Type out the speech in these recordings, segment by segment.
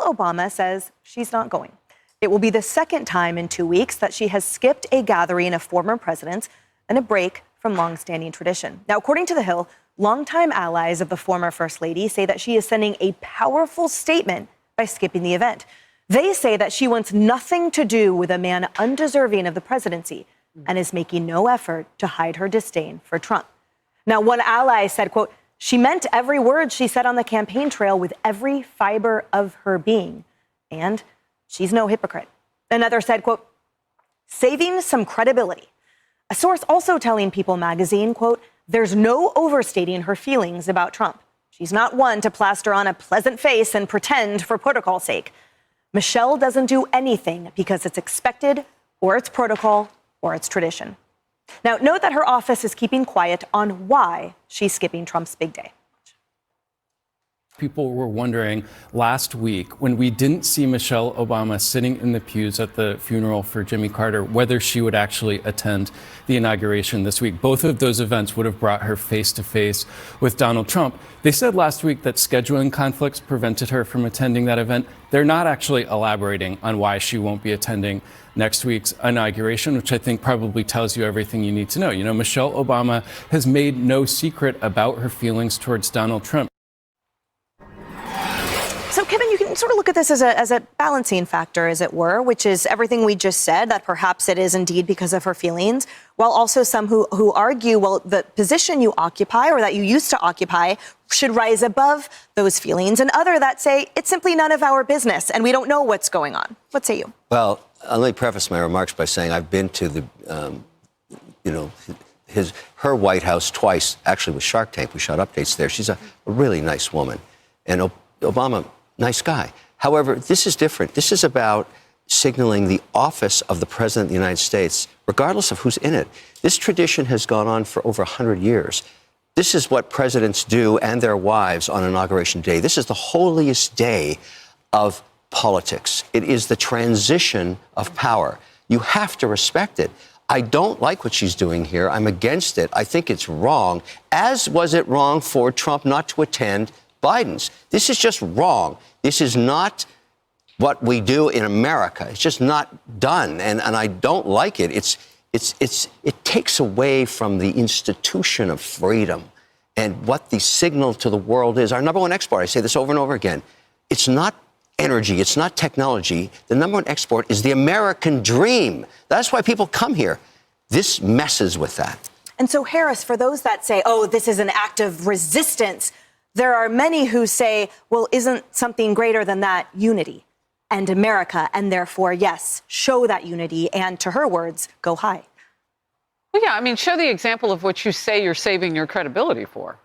Michelle Obama says she's not going. It will be the second time in 2 weeks that she has skipped a gathering of former presidents and a break from longstanding tradition. Now, according to The Hill, longtime allies of the former First Lady say that she is sending a powerful statement by skipping the event. They say that she wants nothing to do with a man undeserving of the presidency and is making no effort to hide her disdain for Trump. Now, one ally said, quote, she meant every word she said on the campaign trail with every fiber of her being. And she's no hypocrite. Another said, quote, saving some credibility. A source also telling People magazine, quote, there's no overstating her feelings about Trump. She's not one to plaster on a pleasant face and pretend for protocol's sake. Michelle doesn't do anything because it's expected or it's protocol or it's tradition. Now, note that her office is keeping quiet on why she's skipping Trump's big day. People were wondering last week when we didn't see Michelle Obama sitting in the pews at the funeral for Jimmy Carter, whether she would actually attend the inauguration this week. Both of those events would have brought her face to face with Donald Trump. They said last week that scheduling conflicts prevented her from attending that event. They're not actually elaborating on why she won't be attending next week's inauguration, which I think probably tells you everything you need to know. You know, Michelle Obama has made no secret about her feelings towards Donald Trump. So, Kevin, you can sort of look at this as a balancing factor, as it were, which is everything we just said, that perhaps it is indeed because of her feelings, while also some who argue, well, the position you occupy or that you used to occupy should rise above those feelings, and other that say it's simply none of our business and we don't know what's going on. What say you? Well, let me preface my remarks by saying I've been to the, her White House twice, actually with Shark Tank. We shot updates there. She's a really nice woman. And Obama, nice guy. However, this is different. This is about signaling the office of the President of the United States, regardless of who's in it. This tradition has gone on for over 100 years. This is what presidents do and their wives on Inauguration Day. This is the holiest day of politics. It is the transition of power. You have to respect it. I don't like what she's doing here. I'm against it. I think it's wrong, as was it wrong for Trump not to attend Biden's. This is just wrong. This is not what we do in America. It's just not done, and I don't like it. It takes away from the institution of freedom and what the signal to the world is. Our number one export, I say this over and over again, it's not energy, it's not technology. The number one export is the American dream. That's why people come here. This messes with that. And so, Harris, for those that say, oh, this is an act of resistance, there are many who say, well, isn't something greater than that unity and America? And therefore, yes, show that unity. And to her words, go high. Well, yeah, I mean, show the example of what you say you're saving your credibility for.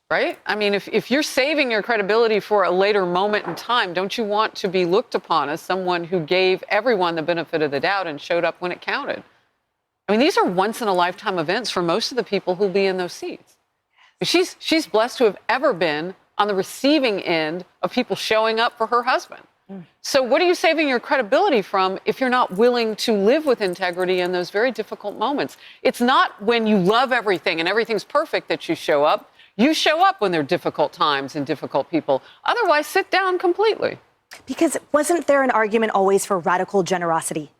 Right? I mean, if you're saving your credibility for a later moment in time, don't you want to be looked upon as someone who gave everyone the benefit of the doubt and showed up when it counted? I mean, these are once-in-a-lifetime events for most of the people who'll be in those seats. She's blessed to have ever been on the receiving end of people showing up for her husband. So what are you saving your credibility from if you're not willing to live with integrity in those very difficult moments? It's not when you love everything and everything's perfect that you show up. You show up when there are difficult times and difficult people. Otherwise, sit down completely. Because wasn't there an argument always for radical generosity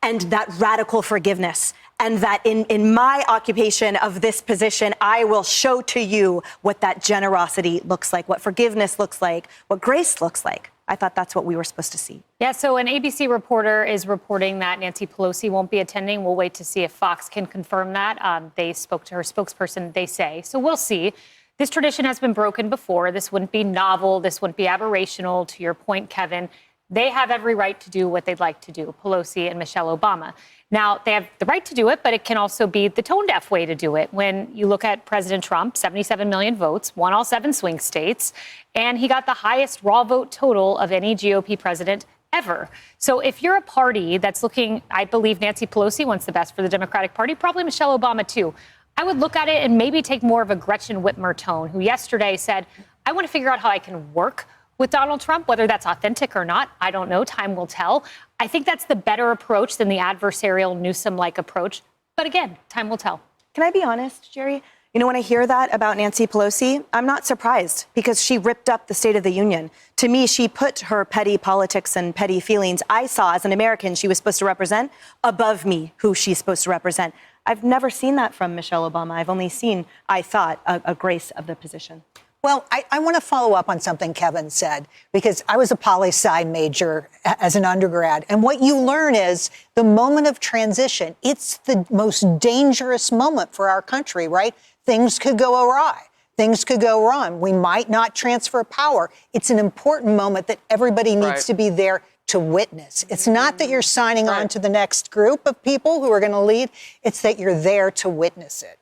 and that radical forgiveness? And that in my occupation of this position, I will show to you what that generosity looks like, what forgiveness looks like, what grace looks like. I thought that's what we were supposed to see. Yeah, so an ABC reporter is reporting that Nancy Pelosi won't be attending. We'll wait to see if Fox can confirm that. They spoke to her spokesperson, they say. So we'll see. This tradition has been broken before. This wouldn't be novel. This wouldn't be aberrational. To your point, Kevin, they have every right to do what they'd like to do, Pelosi and Michelle Obama. Now, they have the right to do it, but it can also be the tone-deaf way to do it. When you look at President Trump, 77 million votes, won all 7 swing states, and he got the highest raw vote total of any GOP president ever. So if you're a party that's looking, I believe Nancy Pelosi wants the best for the Democratic Party, probably Michelle Obama too. I would look at it and maybe take more of a Gretchen Whitmer tone, who yesterday said, I want to figure out how I can work with Donald Trump, whether that's authentic or not. I don't know. Time will tell. I think that's the better approach than the adversarial Newsom-like approach. But again, time will tell. Can I be honest, Jerry? You know, when I hear that about Nancy Pelosi, I'm not surprised because she ripped up the State of the Union. To me, she put her petty politics and petty feelings I saw as an American she was supposed to represent above me, who she's supposed to represent. I've never seen that from Michelle Obama. I've only seen, I thought, a grace of the position. Well, I want to follow up on something Kevin said, because I was a poli-sci major as an undergrad. And what you learn is the moment of transition, it's the most dangerous moment for our country, right? Things could go awry. Things could go wrong. We might not transfer power. It's an important moment that everybody needs to be there to witness. It's not that you're signing on to the next group of people who are going to lead. It's that you're there to witness it.